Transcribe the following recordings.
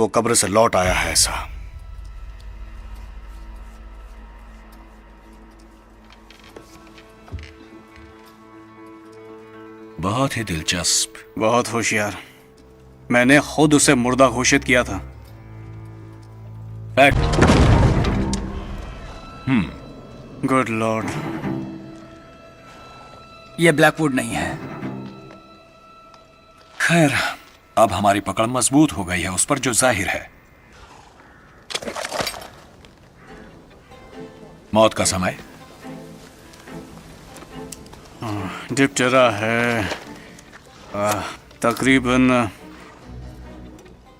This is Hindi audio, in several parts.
वो कब्र से लौट आया है ऐसा। बहुत ही दिलचस्प। बहुत होशियार। मैंने खुद उसे मुर्दा घोषित किया था। गुड लॉर्ड, ये ब्लैकवुड नहीं है। खैर, अब हमारी पकड़ मजबूत हो गई है उस पर, जो जाहिर है। मौत का समय डिप्टेरा है तकरीबन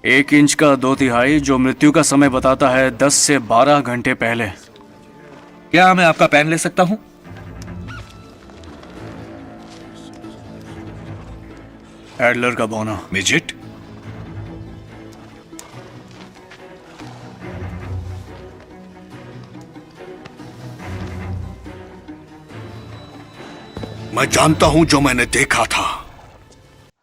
1 इंच का 2/3, जो मृत्यु का समय बताता है 10 से 12 घंटे पहले। क्या मैं आपका पेन ले सकता हूं? एडलर का बोना। मिजिट, मैं जानता हूं जो मैंने देखा था।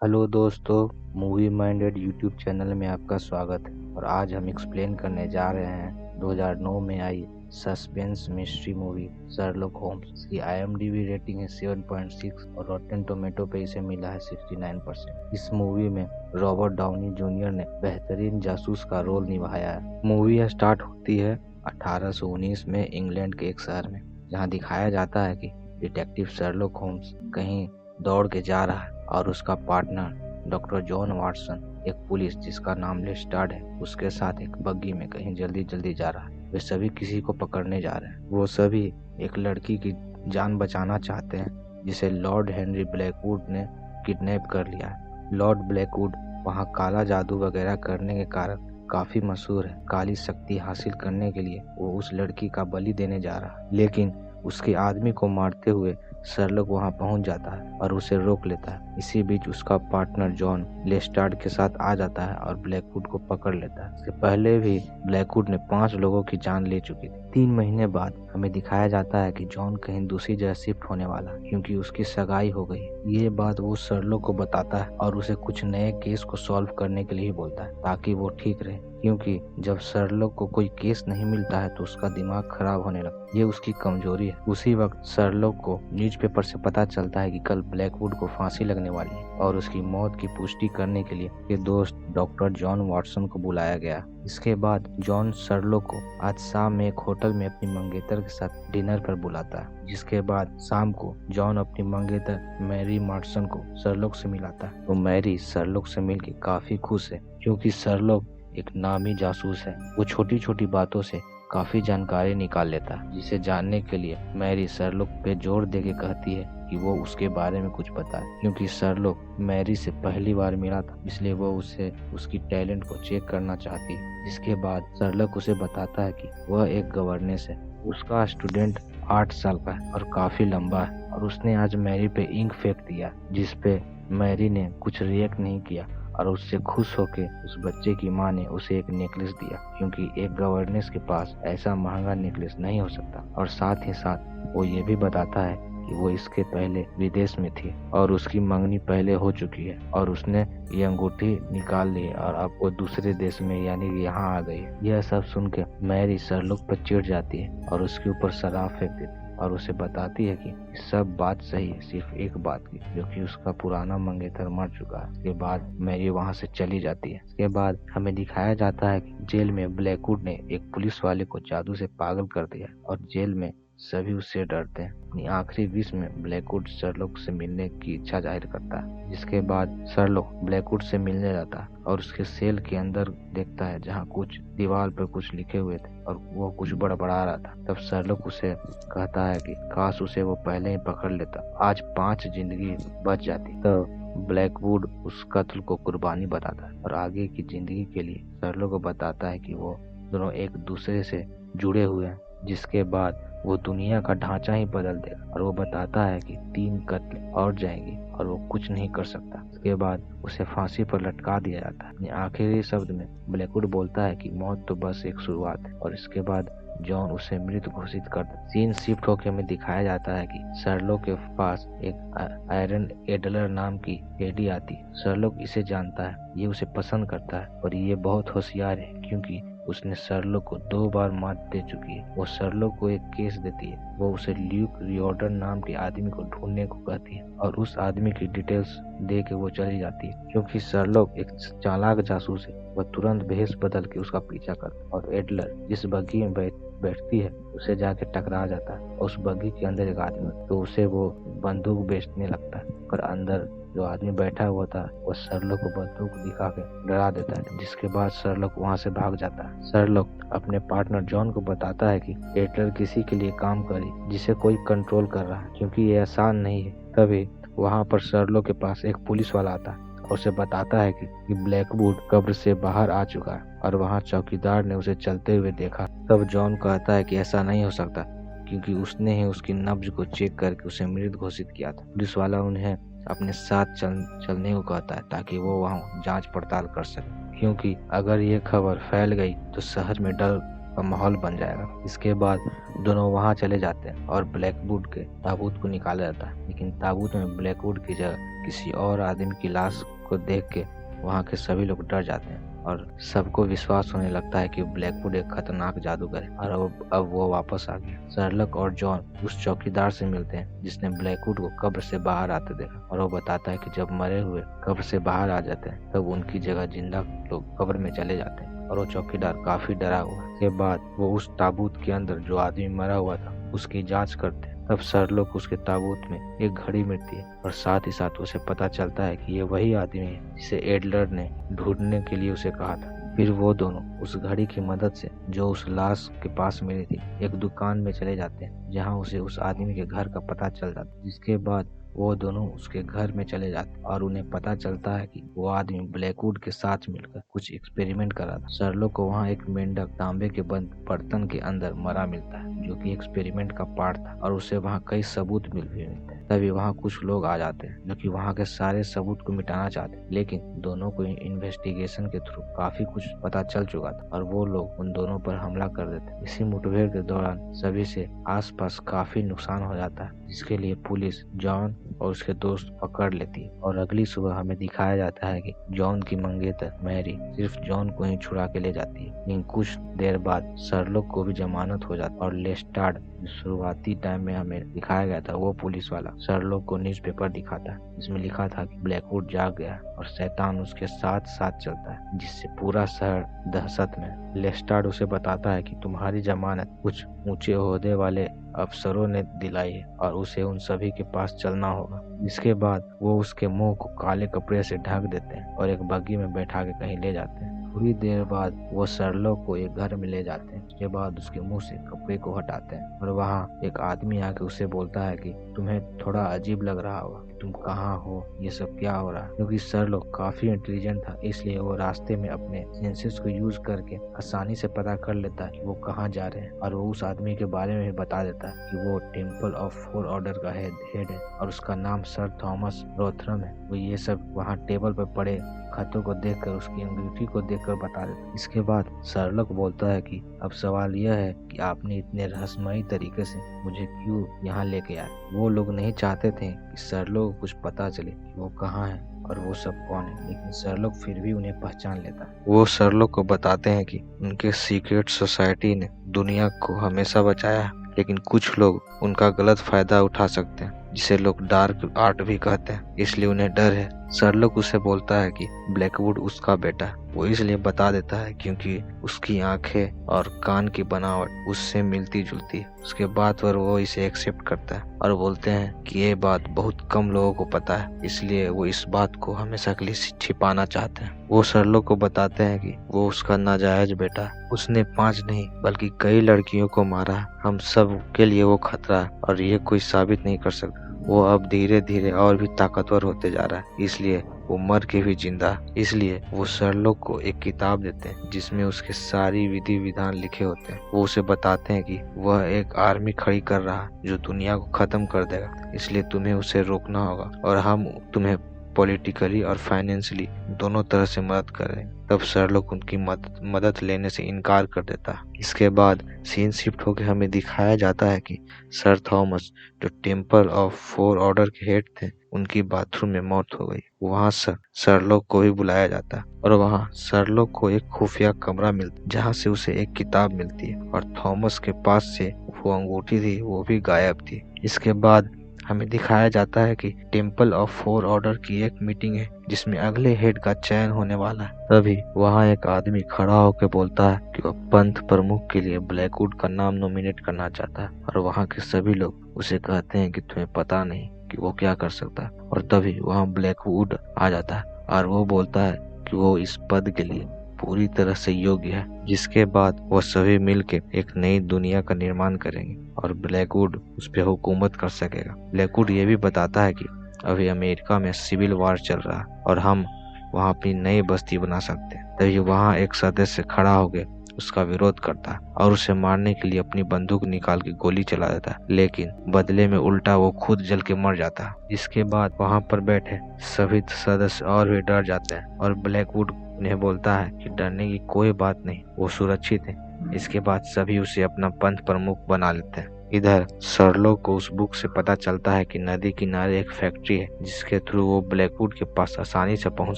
हेलो दोस्तों, मूवी माइंडेड यूट्यूब चैनल में आपका स्वागत है। और आज हम एक्सप्लेन करने जा रहे हैं 2009 में आई suspense mystery movie Sherlock Holmes. इसकी IMDb रेटिंग है 7.6 और रॉटेन टोमेटो पे इसे मिला है 69%। इस मूवी में रॉबर्ट डाउनी जूनियर ने बेहतरीन जासूस का रोल निभाया है। मूवी स्टार्ट होती है 1819 में इंग्लैंड के एक शहर में, जहाँ दिखाया जाता है कि डिटेक्टिव शर्लॉक होम्स कहीं दौड़ के जा रहा है और उसका पार्टनर डॉक्टर जॉन वाटसन, एक पुलिस जिसका नाम लेस्टार्ड है, उसके साथ एक बग्गी में कहीं जल्दी जल्दी जा रहा है। वे सभी किसी को पकड़ने जा रहे हैं। वो सभी एक लड़की की जान बचाना चाहते हैं जिसे लॉर्ड हेनरी ब्लैकवुड ने किडनैप कर लिया है। लॉर्ड ब्लैकवुड वहाँ काला जादू वगैरह करने के कारण काफी मशहूर है। काली शक्ति हासिल करने के लिए वो उस लड़की का बलि देने जा रहा है, लेकिन उसके आदमी को मारते हुए शर्लॉक वहां पहुंच जाता है और उसे रोक लेता है। इसी बीच उसका पार्टनर जॉन लेस्टार्ड के साथ आ जाता है और ब्लैकवुड को पकड़ लेता है। इससे पहले भी ब्लैकवुड ने 5 लोगों की जान ले चुकी थी। 3 महीने बाद हमें दिखाया जाता है कि जॉन कहीं दूसरी जगह शिफ्ट होने वाला है क्योंकि उसकी सगाई हो गई। ये बात वो शर्लॉक को बताता है और उसे कुछ नए केस को सॉल्व करने के लिए ही बोलता है ताकि वो ठीक रहे, क्योंकि जब शर्लॉक को कोई केस नहीं मिलता है तो उसका दिमाग खराब होने लगता है। ये उसकी कमजोरी है। उसी वक्त शर्लॉक को न्यूज़पेपर से पता चलता है कि कल ब्लैकवुड को फांसी लगने वाली है और उसकी मौत की पुष्टि करने के लिए उसके दोस्त डॉक्टर जॉन वाटसन को बुलाया गया। इसके बाद जॉन शर्लॉक को आज शाम में एक होटल में अपनी मंगेतर के साथ डिनर पर बुलाता है, जिसके बाद शाम को जॉन अपनी मंगेतर मैरी मार्टसन को शर्लॉक से मिलाता है। तो मैरी शर्लॉक से मिलकर काफी खुश है क्योंकि शर्लॉक एक नामी जासूस है। वो छोटी छोटी बातों से काफी जानकारी निकाल लेता है, जिसे जानने के लिए मैरी शर्लॉक पे जोर देके कहती है कि वो उसके बारे में कुछ बताए, क्योंकि शर्लॉक मैरी से पहली बार मिला था, इसलिए वो उसे उसकी टैलेंट को चेक करना चाहती है। जिसके बाद शर्लॉक उसे बताता है कि वह एक गवर्नेस है। उसका स्टूडेंट 8 साल का है और काफी लंबा है और उसने आज मैरी पे इंक फेंक दिया, जिसपे मैरी ने कुछ रिएक्ट नहीं किया और उससे खुश होके उस बच्चे की माँ ने उसे एक नेकलेस दिया, क्योंकि एक गवर्नेस के पास ऐसा महंगा नेकलेस नहीं हो सकता। और साथ ही साथ वो ये भी बताता है कि वो इसके पहले विदेश में थी और उसकी मंगनी पहले हो चुकी है और उसने ये अंगूठी निकाल ली और अब वो दूसरे देश में यानी कि यहाँ आ गई है। यह सब सुन के मैरी शर्लॉक पर चिढ़ जाती है और उसके ऊपर शराब फेंक देती है और उसे बताती है कि सब बात सही है, सिर्फ एक बात की, जो कि उसका पुराना मंगेतर मर चुका है। इसके बाद मैरी वहां से चली जाती है। इसके बाद हमें दिखाया जाता है कि जेल में ब्लैकवुड ने एक पुलिस वाले को जादू से पागल कर दिया और जेल में सभी उससे डरते हैं। अपनी आखिरी विश में ब्लैकवुड शर्लॉक से मिलने की इच्छा जाहिर करता है, जिसके बाद शर्लॉक ब्लैकवुड से मिलने जाता है और उसके सेल के अंदर देखता है जहाँ कुछ दीवार पर कुछ लिखे हुए थे और वो कुछ बड़बड़ा रहा था। तब शर्लॉक उसे कहता है कि काश उसे वो पहले ही पकड़ लेता, आज 5 जिंदगी बच जाती। तो ब्लैकवुड उस कत्ल को कुर्बानी बताता है और आगे की जिंदगी के लिए शर्लॉक को बताता है कि वो दोनों एक दूसरे से जुड़े हुए हैं, जिसके बाद वो दुनिया का ढांचा ही बदल देगा। और वो बताता है कि 3 कत्ल और जाएंगे और वो कुछ नहीं कर सकता। इसके बाद उसे फांसी पर लटका दिया जाता है। आखिरी शब्द में ब्लैकवुड बोलता है कि मौत तो बस एक शुरुआत है। और इसके बाद जॉन उसे मृत घोषित करता। सीन शिफ्ट होकर हमें दिखाया जाता है कि शर्लॉक के पास एक आयरन एडलर नाम की लेडी आती है। शर्लॉक इसे जानता है, ये उसे पसंद करता है और ये बहुत होशियार है क्योंकि उसने शर्लॉक को 2 बार मात दे चुकी है। वो शर्लॉक को एक केस देती है। वो उसे ल्यूक रियोर्डन नाम के आदमी को ढूंढने को कहती है और उस आदमी की डिटेल्स दे के वो चली जाती है। क्योंकि शर्लॉक एक चालाक जासूस है, वह तुरंत भेष बदल के उसका पीछा करता है और एडलर जिस बग्गी में बैठती है उसे जाके टकरा जाता है। उस बग्गी के अंदर एक आदमी, तो उसे वो बंदूक बेचने लगता है और अंदर जो आदमी बैठा हुआ था वो शर्लॉक को बंदूक दिखा के डरा देता है, जिसके बाद शर्लॉक वहाँ से भाग जाता है। शर्लॉक अपने पार्टनर जॉन को बताता है कि एडलर किसी के लिए काम करे जिसे कोई कंट्रोल कर रहा है, क्योंकि ये आसान नहीं है। तभी वहाँ पर शर्लॉक के पास एक पुलिस वाला आता है और उसे बताता है कि ब्लैकवुड कब्र से बाहर आ चुका है और वहाँ चौकीदार ने उसे चलते हुए देखा। तब जॉन कहता है कि ऐसा नहीं हो सकता क्योंकि उसने ही उसकी नब्ज को चेक करके उसे मृत घोषित किया था। पुलिस वाला उन्हें अपने साथ चलने को कहता है ताकि वो वहाँ जांच पड़ताल कर सके, क्योंकि अगर ये खबर फैल गई तो शहर में डर का माहौल बन जाएगा। इसके बाद दोनों वहां चले जाते हैं और ब्लैकवुड के ताबूत को निकाला जाता है, लेकिन ताबूत में ब्लैकवुड की जगह किसी और आदमी की लाश को देख के वहां के सभी लोग डर जाते हैं और सबको विश्वास होने लगता है कि ब्लैकवुड एक खतरनाक जादूगर है और अब वो वापस आ गया। शर्लॉक और जॉन उस चौकीदार से मिलते हैं जिसने ब्लैकवुड को कब्र से बाहर आते देखा और वो बताता है कि जब मरे हुए कब्र से बाहर आ जाते हैं तब उनकी जगह जिंदा लोग कब्र में चले जाते हैं और वो चौकीदार काफी डरा हुआ। के बाद वो उस ताबूत के अंदर जो आदमी मरा हुआ था उसकी जांच करते हैं। तब शर्लॉक उसके ताबूत में एक घड़ी मिलती है और साथ ही साथ उसे पता चलता है कि ये वही आदमी है जिसे एडलर ने ढूंढने के लिए उसे कहा था। फिर वो दोनों उस घड़ी की मदद से जो उस लाश के पास मिली थी एक दुकान में चले जाते हैं जहां उसे उस आदमी के घर का पता चल जाता है। जिसके बाद वो दोनों उसके घर में चले जाते और उन्हें पता चलता है कि वो आदमी ब्लैकवुड के साथ मिलकर कुछ एक्सपेरिमेंट कर रहा था। शर्लॉक को वहाँ एक मेंढक तांबे के बंद बर्तन के अंदर मरा मिलता है जो कि एक्सपेरिमेंट का पार्ट था और उसे वहाँ कई सबूत मिलते हैं। तभी वहाँ कुछ लोग आ जाते हैं जो कि वहाँ के सारे सबूत को मिटाना चाहते हैं, लेकिन दोनों को इन्वेस्टिगेशन के थ्रू काफी कुछ पता चल चुका था और वो लोग उन दोनों पर हमला कर देते हैं। इसी मुठभेड़ के दौरान सभी से आसपास काफी नुकसान हो जाता है, जिसके लिए पुलिस जॉन और उसके दोस्त पकड़ लेती है और अगली सुबह हमें दिखाया जाता है कि जॉन की मंगेतर मैरी सिर्फ जॉन को ही छुड़ा के ले जाती है। लेकिन कुछ देर बाद शर्लॉक को भी जमानत हो जाती है और लेस्टार्ड जो शुरुआती टाइम में हमें दिखाया गया था वो पुलिस वाला शर्लॉक को न्यूज़पेपर दिखाता है जिसमें लिखा था कि ब्लैकवुड जाग गया और शैतान उसके साथ साथ चलता है, जिससे पूरा शहर दहशत में। लेस्टार्ड उसे बताता है कि तुम्हारी जमानत कुछ ऊंचे ओहदे वाले अफसरों ने दिलाई है और उसे उन सभी के पास चलना होगा। इसके बाद वो उसके मुंह को काले कपड़े से ढक देते हैं और एक बग्गी में बैठा के कहीं ले जाते हैं। थोड़ी देर बाद वो शर्लॉक को एक घर में ले जाते हैं। उसके बाद उसके मुंह से कपड़े को हटाते हैं और वहाँ एक आदमी आके उसे बोलता है कि तुम्हें थोड़ा अजीब लग रहा होगा, तुम कहाँ हो, ये सब क्या हो रहा है। क्योंकि शर्लॉक काफी इंटेलिजेंट था इसलिए वो रास्ते में अपने सेंसेस को यूज करके आसानी से पता कर लेता है कि वो कहाँ जा रहे हैं और वो उस आदमी के बारे में भी बता देता है कि वो टेम्पल ऑफ 4 ऑर्डर का हेड है और उसका नाम सर थॉमस रोथरम है। वो ये सब वहाँ टेबल पर पड़े खतों को देखकर उसकी अंगूठी को देखकर बता देता। इसके बाद शर्लॉक बोलता है कि अब सवाल यह है कि आपने इतने रहस्यमयी तरीके से मुझे क्यों यहाँ लेके आए। वो लोग नहीं चाहते थे कि शर्लॉक को कुछ पता चले कि वो कहाँ है और वो सब कौन है, लेकिन शर्लॉक फिर भी उन्हें पहचान लेता है। वो शर्लॉक को बताते हैं कि उनके सीक्रेट सोसाइटी ने दुनिया को हमेशा बचाया है, लेकिन कुछ लोग उनका गलत फायदा उठा सकते हैं जिसे लोग डार्क आर्ट भी कहते हैं, इसलिए उन्हें डर है। शर्लॉक उसे बोलता है कि ब्लैकवुड उसका बेटा है। वो इसलिए बता देता है क्योंकि उसकी आंखें और कान की बनावट उससे मिलती जुलती है। उसके बाद पर वो इसे एक्सेप्ट करता है और बोलते हैं कि ये बात बहुत कम लोगों को पता है, इसलिए वो इस बात को हमेशा के लिए छिपाना चाहते हैं। वो शर्लॉक को बताते हैं कि वो उसका नाजायज बेटा है। उसने 5 नहीं बल्कि कई लड़कियों को मारा है। हम सब के लिए वो खतरा है और ये कोई साबित नहीं कर सकता। वो अब धीरे धीरे और भी ताकतवर होते जा रहा है, इसलिए वो मर के भी जिंदा। इसलिए वो शर्लॉक को एक किताब देते हैं जिसमें उसके सारी विधि विधान लिखे होते हैं। वो उसे बताते हैं कि वह एक आर्मी खड़ी कर रहा है जो दुनिया को खत्म कर देगा, इसलिए तुम्हें उसे रोकना होगा और हम तुम्हें पॉलिटिकली और फाइनेंशियली दोनों तरह से मदद करें। तब शर्लॉक उनकी मदद लेने से इनकार कर देता है। इसके बाद सीन शिफ्ट होकर हमें दिखाया जाता है कि सर थॉमस जो टेम्पल ऑफ फोर ऑर्डर के हेड थे उनकी बाथरूम में मौत हो गई। वहाँ शर्लॉक को भी बुलाया जाता है और वहाँ शर्लॉक को एक खुफिया कमरा मिलता है जहाँ से उसे एक किताब मिलती है और थॉमस के पास से वो अंगूठी थी वो भी गायब थी। इसके बाद हमें दिखाया जाता है कि टेम्पल ऑफ फोर ऑर्डर की एक मीटिंग है जिसमें अगले हेड का चयन होने वाला है। तभी वहाँ एक आदमी खड़ा होकर बोलता है कि वह पंथ प्रमुख के लिए ब्लैकवुड का नाम नॉमिनेट करना चाहता है और वहाँ के सभी लोग उसे कहते हैं कि तुम्हें पता नहीं कि वो क्या कर सकता है। और तभी वहाँ ब्लैकवुड आ जाता है और वो बोलता है कि वो इस पद के लिए पूरी तरह से योग्य है। जिसके बाद वो सभी मिलकर एक नई दुनिया का निर्माण करेंगे और ब्लैकवुड उस पर हुकूमत कर सकेगा। ब्लैकवुड ये भी बताता है कि अभी अमेरिका में सिविल वार चल रहा है और हम वहाँ अपनी नई बस्ती बना सकते हैं। तभी वहाँ एक सदस्य खड़ा हो गया उसका विरोध करता है और उसे मारने के लिए अपनी बंदूक निकाल के गोली चला देता है, लेकिन बदले में उल्टा वो खुद जल के मर जाता है। इसके बाद वहाँ पर बैठे सभी सदस्य और भी डर जाते हैं और ब्लैकवुड उन्हें बोलता है कि डरने की कोई बात नहीं, वो सुरक्षित है। इसके बाद सभी उसे अपना पंथ प्रमुख बना लेते हैं। इधर शर्लॉक को उस बुक से पता चलता है कि नदी किनारे एक फैक्ट्री है जिसके थ्रू वो ब्लैकवुड के पास आसानी से पहुंच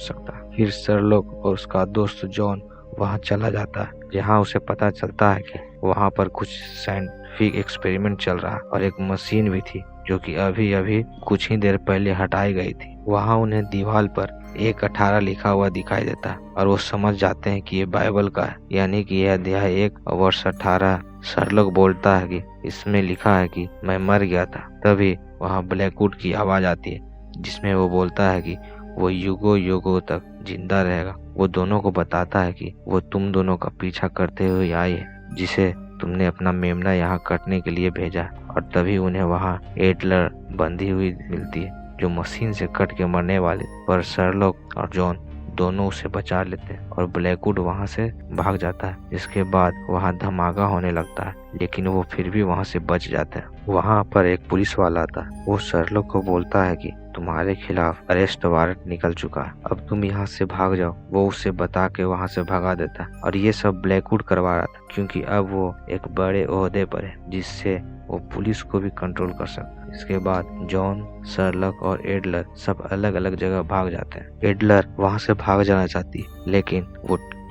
सकता है। फिर शर्लॉक और उसका दोस्त जॉन वहां चला जाता है जहां उसे पता चलता है कि वहां पर कुछ साइंटिफिक एक्सपेरिमेंट चल रहा है और एक मशीन भी थी जो कि अभी कुछ ही देर पहले हटाई गई थी। वहां उन्हें दीवार पर 1:18 लिखा हुआ दिखाई देता है और वो समझ जाते हैं कि ये बाइबल का है, यानी कि यह अध्याय 1 वर्ष 18। शर्लॉक बोलता है कि इसमें लिखा है कि मैं मर गया था। तभी वहाँ ब्लैकवुड की आवाज आती है जिसमें वो बोलता है कि वो युगों युगों तक जिंदा रहेगा। वो दोनों को बताता है कि वो तुम दोनों का पीछा करते हुए आई है जिसे तुमने अपना मेमना यहाँ कटने के लिए भेजा। और तभी उन्हें वहाँ एडलर बंधी हुई मिलती है जो मशीन से कट के मरने वाले, पर शर्लॉक और जॉन दोनों उसे बचा लेते हैं और ब्लैकवुड वहां से भाग जाता है। इसके बाद वहां धमाका होने लगता है लेकिन वो फिर भी वहां से बच जाता है। वहां पर एक पुलिस वाला आता है, वो शर्लॉक को बोलता है कि तुम्हारे खिलाफ अरेस्ट वारंट निकल चुका है, अब तुम यहाँ से भाग जाओ। वो उसे बता के वहाँ से भगा देता है और ये सब ब्लैकवुड करवा रहा था क्योंकि अब वो एक बड़े ओहदे पर है जिससे वो पुलिस को भी कंट्रोल कर सकता है। इसके बाद जॉन, शर्लॉक और एडलर सब अलग अलग जगह भाग जाते हैं। एडलर वहाँ से भाग जाना चाहती है लेकिन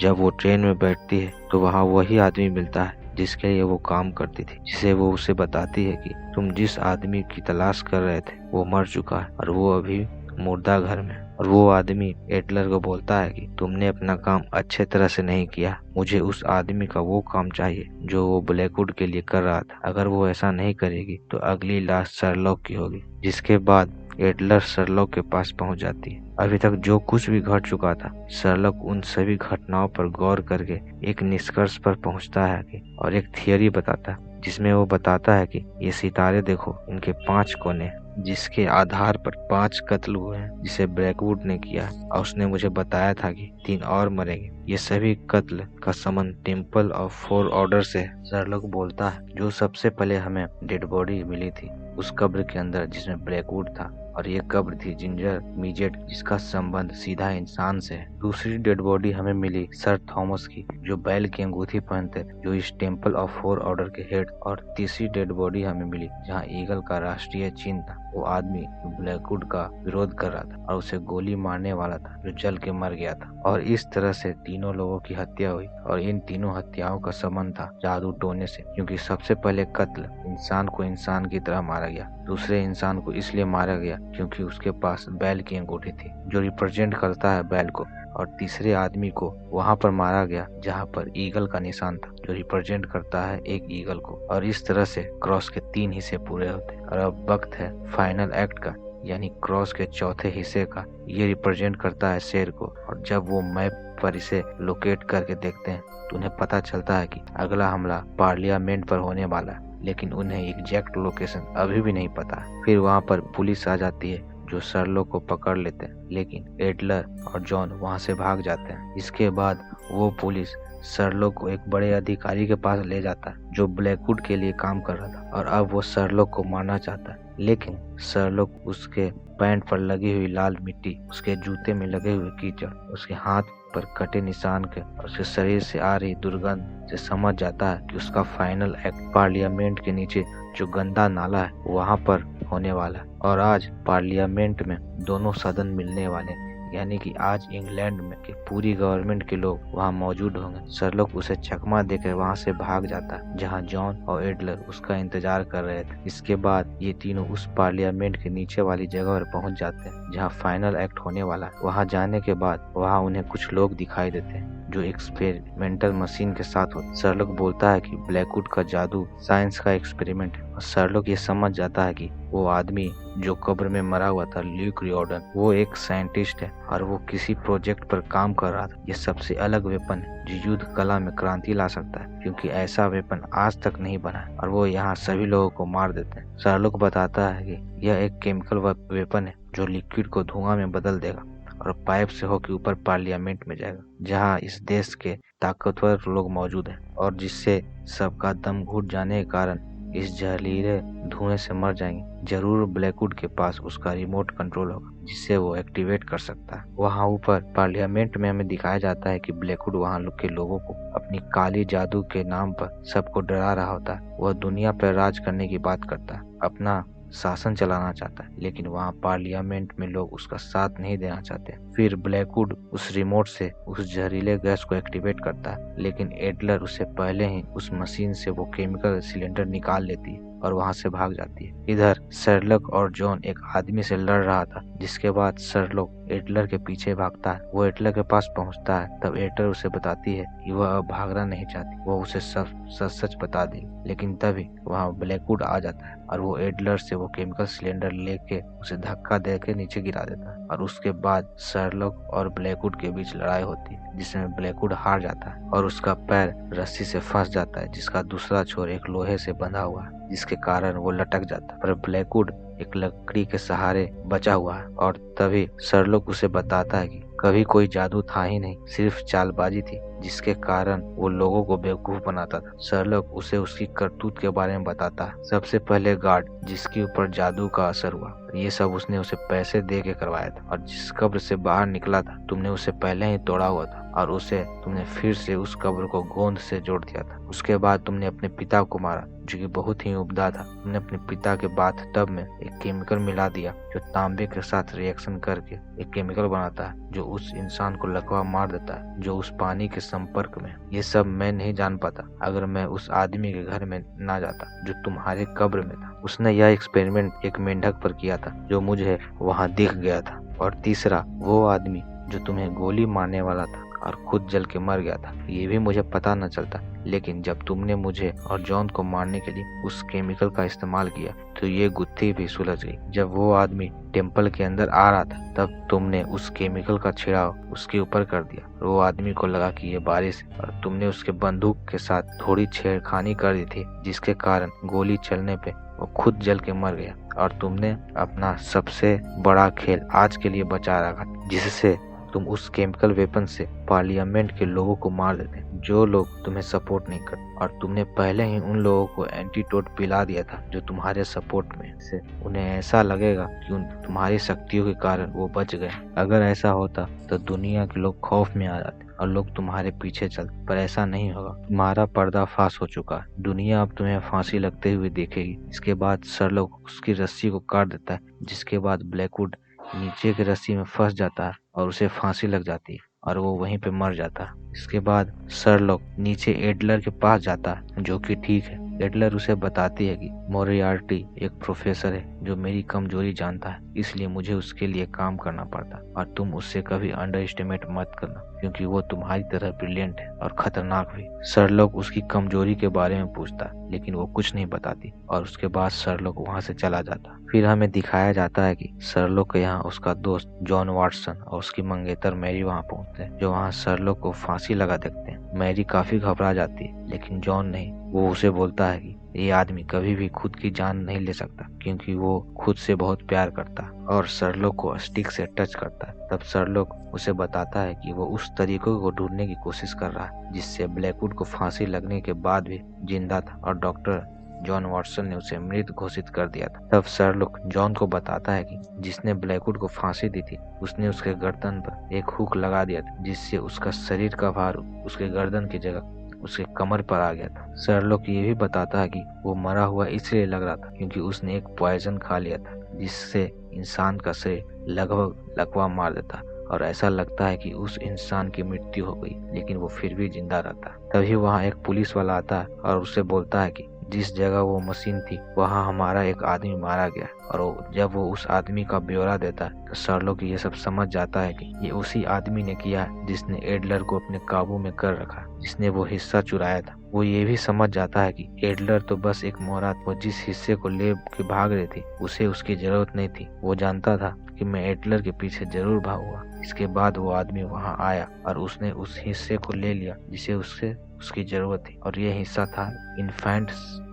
जब वो ट्रेन में बैठती है तो वहाँ वही आदमी मिलता है जिसके लिए वो काम करती थी, जिसे वो उसे बताती है कि तुम जिस आदमी की तलाश कर रहे थे वो मर चुका है और वो अभी मुर्दा घर में। और वो आदमी एडलर को बोलता है कि तुमने अपना काम अच्छे तरह से नहीं किया, मुझे उस आदमी का वो काम चाहिए जो वो ब्लैकवुड के लिए कर रहा था। अगर वो ऐसा नहीं करेगी तो अगली लाश शर्लॉक की होगी। जिसके बाद एडलर शर्लॉक के पास पहुंच जाती है। अभी तक जो कुछ भी घट चुका था, शर्लॉक उन सभी घटनाओं पर गौर करके एक निष्कर्ष पर पहुंचता है और एक थियरी बताता है जिसमें वो बताता है कि ये सितारे देखो, इनके 5 कोने जिसके आधार पर 5 कत्ल हुए हैं जिसे ब्लैकवुड ने किया और उसने मुझे बताया था कि 3 और मरेंगे। ये सभी कत्ल का संबंध टेम्पल ऑफ फोर ऑर्डर से। शर्लॉक बोलता है जो सबसे पहले हमें डेड बॉडी मिली थी उस कब्र के अंदर जिसमें ब्लैकवुड था और ये कब्र थी जिंजर मीजेट जिसका संबंध सीधा इंसान से है। दूसरी डेड बॉडी हमें मिली सर थॉमस की जो बैल की अंगूठी पहनते जो इस टेम्पल ऑफ फोर ऑर्डर के हेड। और तीसरी डेड बॉडी हमें मिली जहाँ ईगल का राष्ट्रीय चिन्ह था, वो आदमी ब्लैकवुड का विरोध कर रहा था और उसे गोली मारने वाला था जो जल के मर गया था। और इस तरह से तीनों लोगों की हत्या हुई और इन तीनों हत्याओं का संबंध था जादू टोने से, क्योंकि सबसे पहले कत्ल इंसान को इंसान की तरह मारा गया, दूसरे इंसान को इसलिए मारा गया क्योंकि उसके पास बैल की अंगूठी थी जो रिप्रेजेंट करता है बैल को, और तीसरे आदमी को वहां पर मारा गया जहां पर ईगल का निशान था जो रिप्रेजेंट करता है एक ईगल को। और इस तरह से क्रॉस के 3 हिस्से पूरे होते। और अब वक्त है फाइनल एक्ट का, यानी क्रॉस के चौथे हिस्से का। ये रिप्रेजेंट करता है शेर को। और जब वो मैप पर इसे लोकेट करके देखते हैं तो उन्हें पता चलता है कि अगला हमला पार्लियामेंट पर होने वाला है, लेकिन उन्हें एग्जैक्ट लोकेशन अभी भी नहीं पता। फिर वहाँ पर पुलिस आ जाती है जो शर्लॉक को पकड़ लेते हैं, लेकिन एडलर और जॉन वहाँ से भाग जाते हैं। इसके बाद वो पुलिस शर्लॉक को एक बड़े अधिकारी के पास ले जाता है जो ब्लैकवुड के लिए काम कर रहा था और अब वो शर्लॉक को मारना चाहता है, लेकिन शर्लॉक उसके पैंट पर लगी हुई लाल मिट्टी, उसके जूते में लगे हुए कीचड़, उसके हाथ पर कटे निशान के और उसके शरीर से आ रही दुर्गंध से समझ जाता है कि उसका फाइनल एक्ट पार्लियामेंट के नीचे जो गंदा नाला है वहाँ पर होने वाला है। और आज पार्लियामेंट में दोनों सदन मिलने वाले हैं, यानी कि आज इंग्लैंड में की पूरी गवर्नमेंट के लोग वहाँ मौजूद होंगे। शर्लॉक उसे चकमा देकर वहाँ से भाग जाता है, जहाँ जॉन और एडलर उसका इंतजार कर रहे थे। इसके बाद ये तीनों उस पार्लियामेंट के नीचे वाली जगह पर पहुँच जाते हैं जहाँ फाइनल एक्ट होने वाला है। वहाँ जाने के बाद वहाँ उन्हें कुछ लोग दिखाई देते हैं जो एक्सपेरिमेंटल मशीन के साथ होते। शर्लॉक बोलता है कि ब्लैकवुड का जादू साइंस का एक्सपेरिमेंट है और शर्लॉक ये समझ जाता है कि वो आदमी जो कब्र में मरा हुआ था, ल्यूक रियोर्डन, वो एक साइंटिस्ट है और वो किसी प्रोजेक्ट पर काम कर रहा था। ये सबसे अलग वेपन है जो युद्ध कला में क्रांति ला सकता है, क्योंकि ऐसा वेपन आज तक नहीं बना है और वो यहाँ सभी लोगों को मार देते हैं। शर्लॉक बताता है कि यह एक केमिकल वेपन है जो लिक्विड को धुआं में बदल देगा और पाइप से होकर ऊपर पार्लियामेंट में जाएगा, जहां इस देश के ताकतवर लोग मौजूद हैं और जिससे सबका दम घुट जाने के कारण इस जहरीले धुएं से मर जाएंगे। जरूर ब्लैकवुड के पास उसका रिमोट कंट्रोल होगा जिससे वो एक्टिवेट कर सकता है। वहाँ ऊपर पार्लियामेंट में हमें दिखाया जाता है कि ब्लैकवुड वहाँ के लोगों को अपनी काली जादू के नाम पर सबको डरा रहा होता है। वह दुनिया पर राज करने की बात करता है, अपना शासन चलाना चाहता है, लेकिन वहाँ पार्लियामेंट में लोग उसका साथ नहीं देना चाहते। फिर ब्लैकवुड उस रिमोट से उस जहरीले गैस को एक्टिवेट करता है, लेकिन एडलर उससे पहले ही उस मशीन से वो केमिकल सिलेंडर निकाल लेती है और वहाँ से भाग जाती है। इधर शर्लॉक और जॉन एक आदमी से लड़ रहा था, जिसके बाद शर्लॉक एडलर के पीछे भागता है। वो एडलर के पास पहुँचता है, तब एडलर उसे बताती है कि वह अब भागना नहीं चाहती, वो उसे सब सच बता देगी। लेकिन तभी वहाँ ब्लैकवुड आ जाता है और वो एडलर से वो केमिकल सिलेंडर लेके उसे धक्का देके नीचे गिरा देता है और उसके बाद शर्लॉक और ब्लैकवुड के बीच लड़ाई होती है, जिसमें ब्लैकवुड हार जाता है और उसका पैर रस्सी से फंस जाता है, जिसका दूसरा छोर एक लोहे से बंधा हुआ है, जिसके कारण वो लटक जाता है। पर ब्लैकवुड एक लकड़ी के सहारे बचा हुआ है और तभी शर्लॉक उसे बताता है कि कभी कोई जादू था ही नहीं, सिर्फ चालबाजी थी, जिसके कारण वो लोगों को बेवकूफ बनाता था। शर्लॉक उसे उसकी करतूत के बारे में बताता है। सबसे पहले गार्ड जिसके ऊपर जादू का असर हुआ, ये सब उसने उसे पैसे दे के करवाया था, और जिस कब्र से बाहर निकला था तुमने उसे पहले ही तोड़ा हुआ था और उसे तुमने फिर से उस कब्र को गोंद से जोड़ दिया था। उसके बाद तुमने अपने पिता को मारा, जो कि बहुत ही उबदा था। तुमने अपने पिता के बाथ टब में एक केमिकल मिला दिया जो तांबे के साथ रिएक्शन करके एक केमिकल बनाता है जो उस इंसान को लकवा मार देता है जो उस पानी के संपर्क में। ये सब मैं नहीं जान पाता अगर मैं उस आदमी के घर में ना जाता जो तुम्हारे कब्र में था। उसने यह एक्सपेरिमेंट एक मेंढक पर किया था जो मुझे वहाँ दिख गया था। और तीसरा, वो आदमी जो तुम्हें गोली मारने वाला था और खुद जल के मर गया था, ये भी मुझे पता न चलता, लेकिन जब तुमने मुझे और जॉन को मारने के लिए उस केमिकल का इस्तेमाल किया तो ये गुत्थी भी सुलझ गई। जब वो आदमी टेम्पल के अंदर आ रहा था तब तुमने उस केमिकल का छिड़ाव उसके ऊपर कर दिया। वो आदमी को लगा कि ये बारिश है और तुमने उसके बंदूक के साथ थोड़ी छेड़खानी कर दी थी, जिसके कारण गोली चलने पे वो खुद जल के मर गया। और तुमने अपना सबसे बड़ा खेल आज के लिए बचा रखा, जिससे तुम उस केमिकल वेपन से पार्लियामेंट के लोगों को मार देते जो लोग तुम्हें सपोर्ट नहीं करते। और तुमने पहले ही उन लोगों को एंटीडोट पिला दिया था जो तुम्हारे सपोर्ट में से उन्हें ऐसा लगेगा कि तुम्हारी शक्तियों के कारण वो बच गए। अगर ऐसा होता तो दुनिया के लोग खौफ में आ जाते और लोग तुम्हारे पीछे चलते, पर ऐसा नहीं होगा। तुम्हारा पर्दाफाश हो चुका है, दुनिया अब तुम्हें फांसी लगते हुए देखेगी। इसके बाद शर्लॉक उसकी रस्सी को काट देता है, जिसके बाद ब्लैकवुड नीचे की रस्सी में फंस जाता है और उसे फांसी लग जाती है और वो वहीं पे मर जाता है। इसके बाद शर्लॉक नीचे एडलर के पास जाता है, जो कि ठीक है। एडलर उसे बताती है कि मोरियार्टी एक प्रोफेसर है जो मेरी कमजोरी जानता है, इसलिए मुझे उसके लिए काम करना पड़ता और तुम उससे कभी अंडर एस्टिमेट मत करना, क्योंकि वो तुम्हारी तरह ब्रिलियंट है और खतरनाक भी। शर्लॉक उसकी कमजोरी के बारे में पूछता है, लेकिन वो कुछ नहीं बताती और उसके बाद शर्लॉक वहाँ से चला जाता। फिर हमें दिखाया जाता है कि शर्लॉक के यहाँ उसका दोस्त जॉन वाटसन और उसकी मंगेतर मैरी वहाँ पहुँचते हैं, जो वहाँ शर्लॉक को फांसी लगा देते हैं। मैरी काफी घबरा जाती है, लेकिन जॉन नहीं। वो उसे बोलता है कि ये आदमी कभी भी खुद की जान नहीं ले सकता, क्योंकि वो खुद से बहुत प्यार करता है, और शर्लॉक को स्टिक से टच करता है। तब शर्लॉक उसे बताता है कि वो उस तरीकों को ढूंढने की कोशिश कर रहा है जिससे ब्लैकवुड को फांसी लगने के बाद भी जिंदा था, और डॉक्टर जॉन वाटसन ने उसे मृत घोषित कर दिया था। तब शर्लॉक जॉन को बताता है कि जिसने ब्लैकवुड को फांसी दी थी उसने उसके गर्दन पर एक हुक लगा दिया था, जिससे उसका शरीर का भार उसके गर्दन की जगह उसके कमर पर आ गया था। शर्लॉक ये भी बताता है कि वो मरा हुआ इसलिए लग रहा था क्योंकि उसने एक पॉइजन खा लिया था जिससे इंसान का शरीर लगभग लकवा मार देता और ऐसा लगता है कि उस इंसान की मृत्यु हो गई, लेकिन वो फिर भी जिंदा रहता। तभी वहाँ एक पुलिस वाला आता है और उससे बोलता है कि जिस जगह वो मशीन थी वहाँ हमारा एक आदमी मारा गया। और जब वो उस आदमी का ब्यौरा देता है तो शर्लॉक ये सब समझ जाता है कि ये उसी आदमी ने किया है जिसने एडलर को अपने काबू में कर रखा, जिसने वो हिस्सा चुराया था। वो ये भी समझ जाता है कि एडलर तो बस एक मोहरा, वो जिस हिस्से को ले के भाग रही थी उसे उसकी जरूरत नहीं थी। वो जानता था कि मैं एडलर के पीछे जरूर भागूंगा। इसके बाद वो आदमी वहाँ आया और उसने उस हिस्से को ले लिया जिसे उसकी जरूरत थी, और ये हिस्सा था इन्फेंट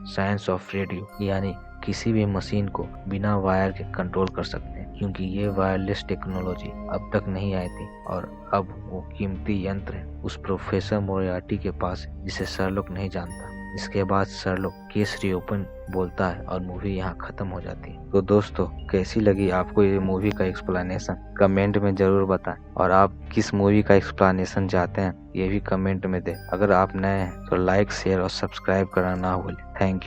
साइंस ऑफ रेडियो, यानी किसी भी मशीन को बिना वायर के कंट्रोल कर सकते हैं, क्योंकि ये वायरलेस टेक्नोलॉजी अब तक नहीं आई थी और अब वो कीमती यंत्र है उस प्रोफेसर मोरियार्टी के पास जिसे शर्लॉक नहीं जानता। इसके बाद शर्लॉक केस रीओपन बोलता है और मूवी यहाँ खत्म हो जाती है। तो दोस्तों, कैसी लगी आपको ये मूवी का एक्सप्लेनेशन कमेंट में जरूर बताएं, और आप किस मूवी का एक्सप्लेनेशन चाहते हैं ये भी कमेंट में दें। अगर आप नए हैं तो लाइक, शेयर और सब्सक्राइब करना ना भूलें। Thank you.